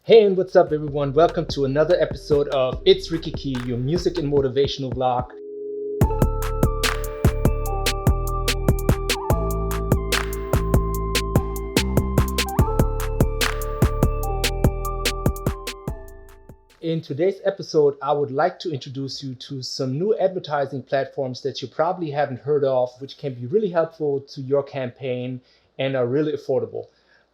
Hey, and what's up, everyone? Welcome to another episode of It's Ricky Key, your music and motivational vlog. In today's episode, I would like to introduce you to some new advertising platforms that you probably haven't heard of, which can be really helpful to your campaign and are really affordable.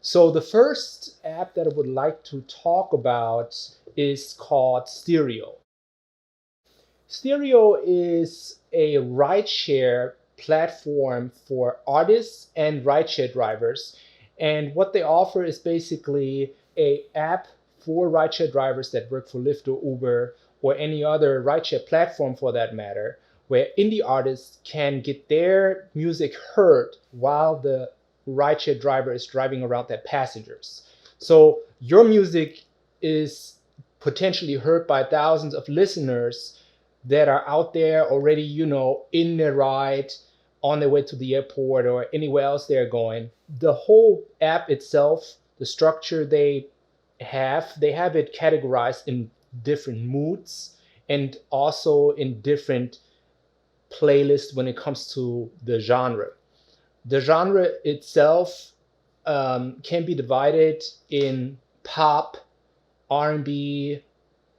So the first app that I would like to talk about is called Steereo. Steereo is a rideshare platform for artists and rideshare drivers. And what they offer is basically an app for rideshare drivers that work for Lyft or Uber or any other rideshare platform for that matter, where indie artists can get their music heard while the rideshare driver is driving around their passengers. So your music is potentially heard by thousands of listeners that are out there already, in their ride, on their way to the airport or anywhere else they're going. The whole app itself, the structure they have it categorized in different moods and also in different playlists when it comes to the genre. The genre itself can be divided in pop, R&B,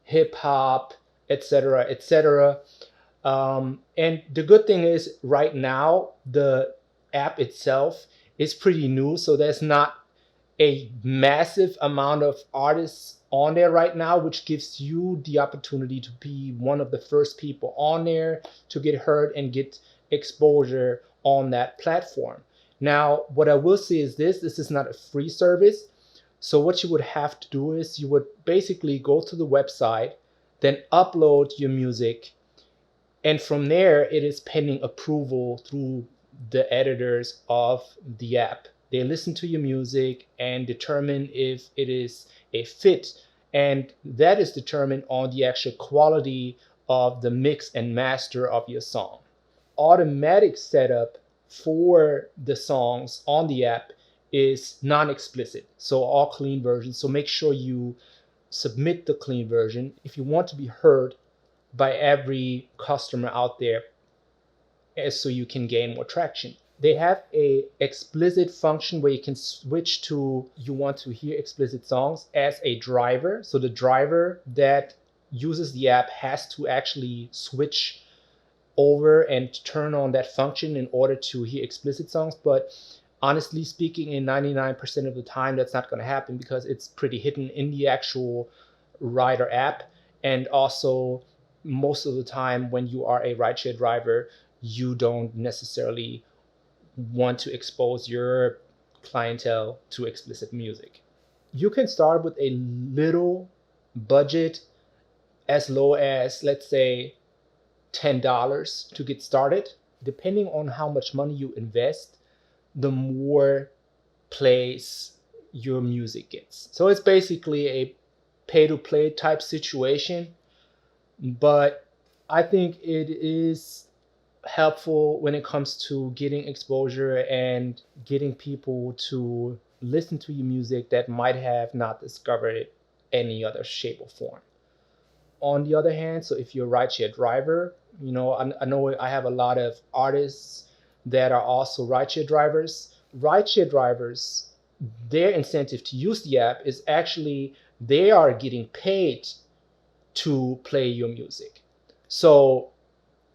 hip hop, etc., etc. And the good thing is right now, the app itself is pretty new. So there's not a massive amount of artists on there right now, which gives you the opportunity to be one of the first people on there to get heard and get exposure on that platform. Now, what I will say is this is not a free service. So what you would have to do is you would basically go to the website, then upload your music. And from there, it is pending approval through the editors of the app. They listen to your music and determine if it is a fit. And that is determined on the actual quality of the mix and master of your song. Automatic setup for the songs on the app is non-explicit, so all clean versions. So make sure you submit the clean version if you want to be heard by every customer out there, so you can gain more traction. They have a explicit function where you can switch to you want to hear explicit songs as a driver. So the driver that uses the app has to actually switch over and turn on that function in order to hear explicit songs. But honestly speaking, in 99% of the time, that's not going to happen because it's pretty hidden in the actual rider app. And also, most of the time when you are a rideshare driver, you don't necessarily want to expose your clientele to explicit music. You can start with a little budget, as low as, let's say, $10 to get started. Depending on how much money you invest, the more plays your music gets. So it's basically a pay to play type situation, but I think it is helpful when it comes to getting exposure and getting people to listen to your music that might have not discovered it any other shape or form. On the other hand, so if you're a rideshare driver, I know I have a lot of artists that are also rideshare drivers. Rideshare drivers, their incentive to use the app is actually they are getting paid to play your music. So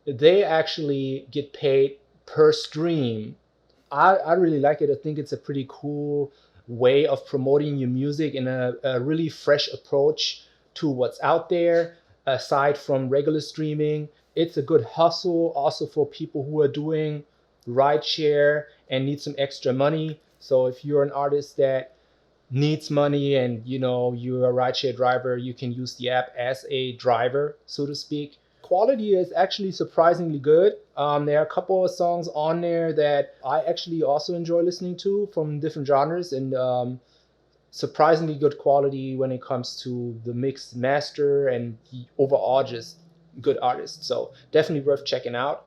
they actually get paid per stream. I really like it. I think it's a pretty cool way of promoting your music in a really fresh approach to what's out there aside from regular streaming. It's a good hustle also for people who are doing rideshare and need some extra money. So if you're an artist that needs money and you're a rideshare driver, you can use the app as a driver, so to speak. Quality is actually surprisingly good. There are a couple of songs on there that I actually also enjoy listening to from different genres, and surprisingly good quality when it comes to the mix master and the overall just good artists. So definitely worth checking out.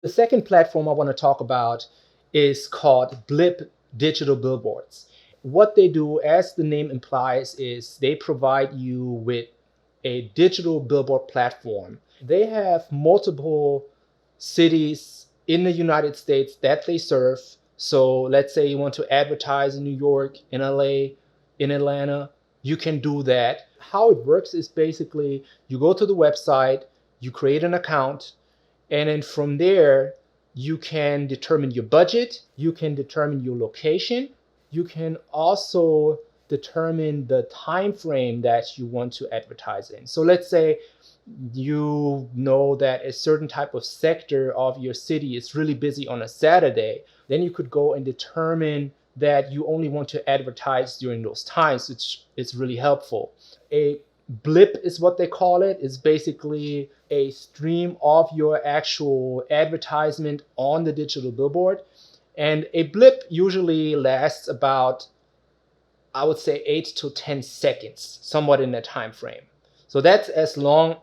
The second platform I want to talk about is called Blip Digital Billboards. what they do, as the name implies, is they provide you with a digital billboard platform. They have multiple cities in the United States that they serve. So let's say you want to advertise in New York, in LA, in Atlanta, you can do that. How it works is basically you go to the website, you create an account, and then from there, you can determine your budget, you can determine your location, you can also determine the time frame that you want to advertise in. So let's say you know that a certain type of sector of your city is really busy on a Saturday, then you could go and determine that you only want to advertise during those times, which is really helpful. A blip is what they call it. It's basically a stream of your actual advertisement on the digital billboard. And a blip usually lasts about, I would say, 8 to 10 seconds, somewhat in that time frame. So that's as long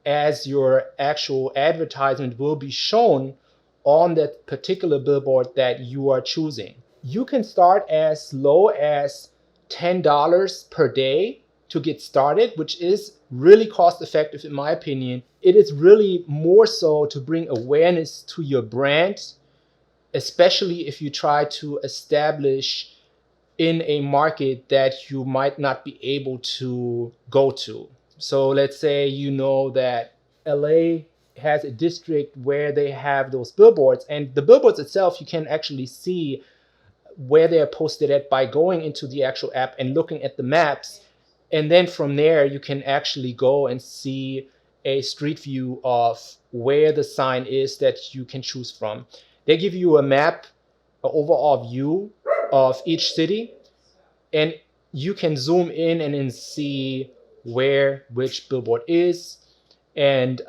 as your actual advertisement will be shown on that particular billboard that you are choosing. You can start as low as $10 per day to get started, which is really cost effective in my opinion. It is really more so to bring awareness to your brand, especially if you try to establish in a market that you might not be able to go to. So let's say you know that LA has a district where they have those billboards, and the billboards itself you can actually see where they're posted at by going into the actual app and looking at the maps. And then from there, you can actually go and see a street view of where the sign is that you can choose from. They give you a map, an overall view of each city, and you can zoom in and then see where which billboard is, and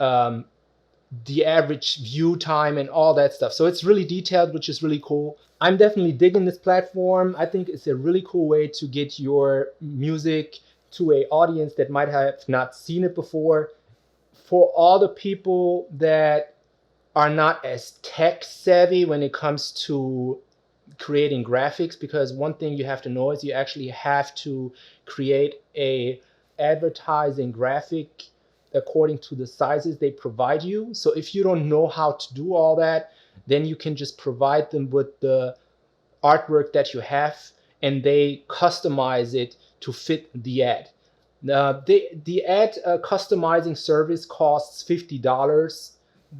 the average view time and all that stuff. So it's really detailed, which is really cool. I'm definitely digging this platform. I think it's a really cool way to get your music to an audience that might have not seen it before. For all the people that are not as tech savvy when it comes to creating graphics, because one thing you have to know is you actually have to create a advertising graphic according to the sizes they provide you. So if you don't know how to do all that, then you can just provide them with the artwork that you have and they customize it to fit the ad. The ad customizing service costs $50.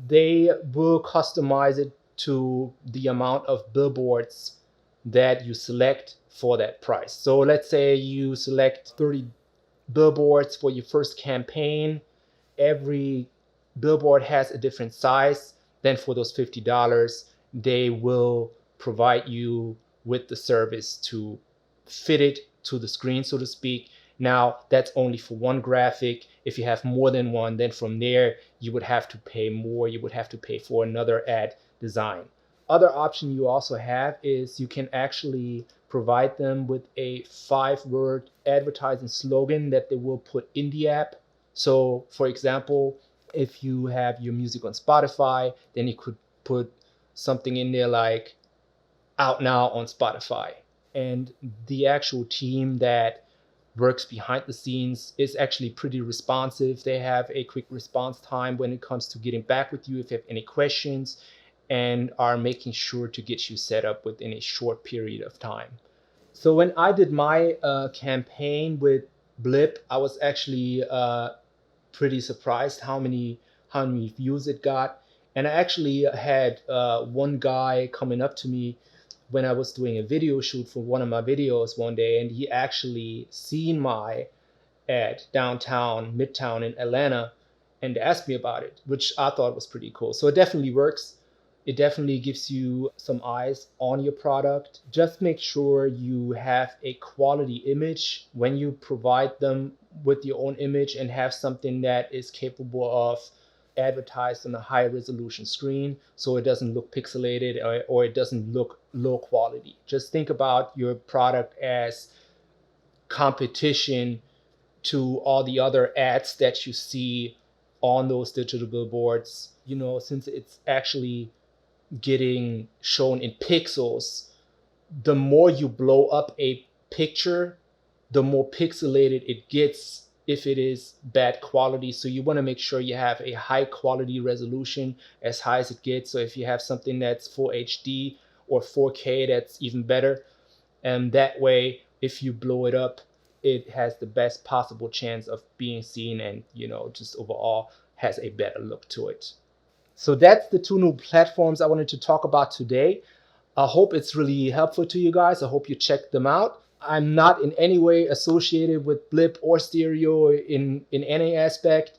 They will customize it to the amount of billboards that you select for that price. So let's say you select 30 billboards for your first campaign. Every billboard has a different size. Then for those $50, they will provide you with the service to fit it to the screen, so to speak. Now, that's only for one graphic. If you have more than one, then from there, you would have to pay more. You would have to pay for another ad design. Other option you also have is you can actually provide them with a 5-word advertising slogan that they will put in the app. So, for example, if you have your music on Spotify, then you could put something in there like "out now on Spotify." And the actual team that works behind the scenes is actually pretty responsive. They have a quick response time when it comes to getting back with you if you have any questions, and are making sure to get you set up within a short period of time. So when I did my campaign with Blip, I was actually pretty surprised how many views it got. And I actually had one guy coming up to me when I was doing a video shoot for one of my videos one day, and he actually seen my ad downtown, midtown in Atlanta, and asked me about it, which I thought was pretty cool. So it definitely works. It definitely gives you some eyes on your product. Just make sure you have a quality image when you provide them with your own image, and have something that is capable of advertised on a high resolution screen, so it doesn't look pixelated, or it doesn't look low quality. Just think about your product as competition to all the other ads that you see on those digital billboards. Since it's actually getting shown in pixels, the more you blow up a picture, the more pixelated it gets if it is bad quality. So you want to make sure you have a high quality resolution, as high as it gets. So if you have something that's full HD or 4K, that's even better. And that way, if you blow it up, it has the best possible chance of being seen, and just overall has a better look to it. So that's the two new platforms I wanted to talk about today. I hope it's really helpful to you guys. I hope you check them out. I'm not in any way associated with Blip or Steereo in any aspect.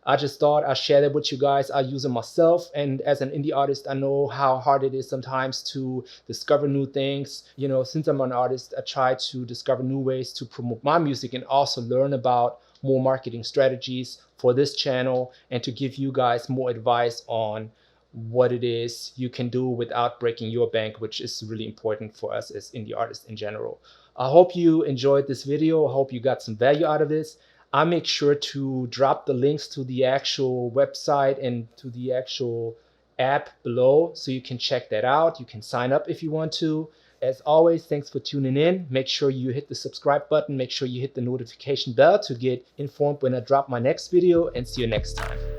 I just thought I'd share that with you guys. I use it myself, and as an indie artist, I know how hard it is sometimes to discover new things. Since I'm an artist, I try to discover new ways to promote my music and also learn about more marketing strategies for this channel, and to give you guys more advice on what it is you can do without breaking your bank, which is really important for us as indie artists in general. I hope you enjoyed this video. I hope you got some value out of this. I'll make sure to drop the links to the actual website and to the actual app below, so you can check that out. You can sign up if you want to. As always, thanks for tuning in. Make sure you hit the subscribe button. Make sure you hit the notification bell to get informed when I drop my next video, and see you next time.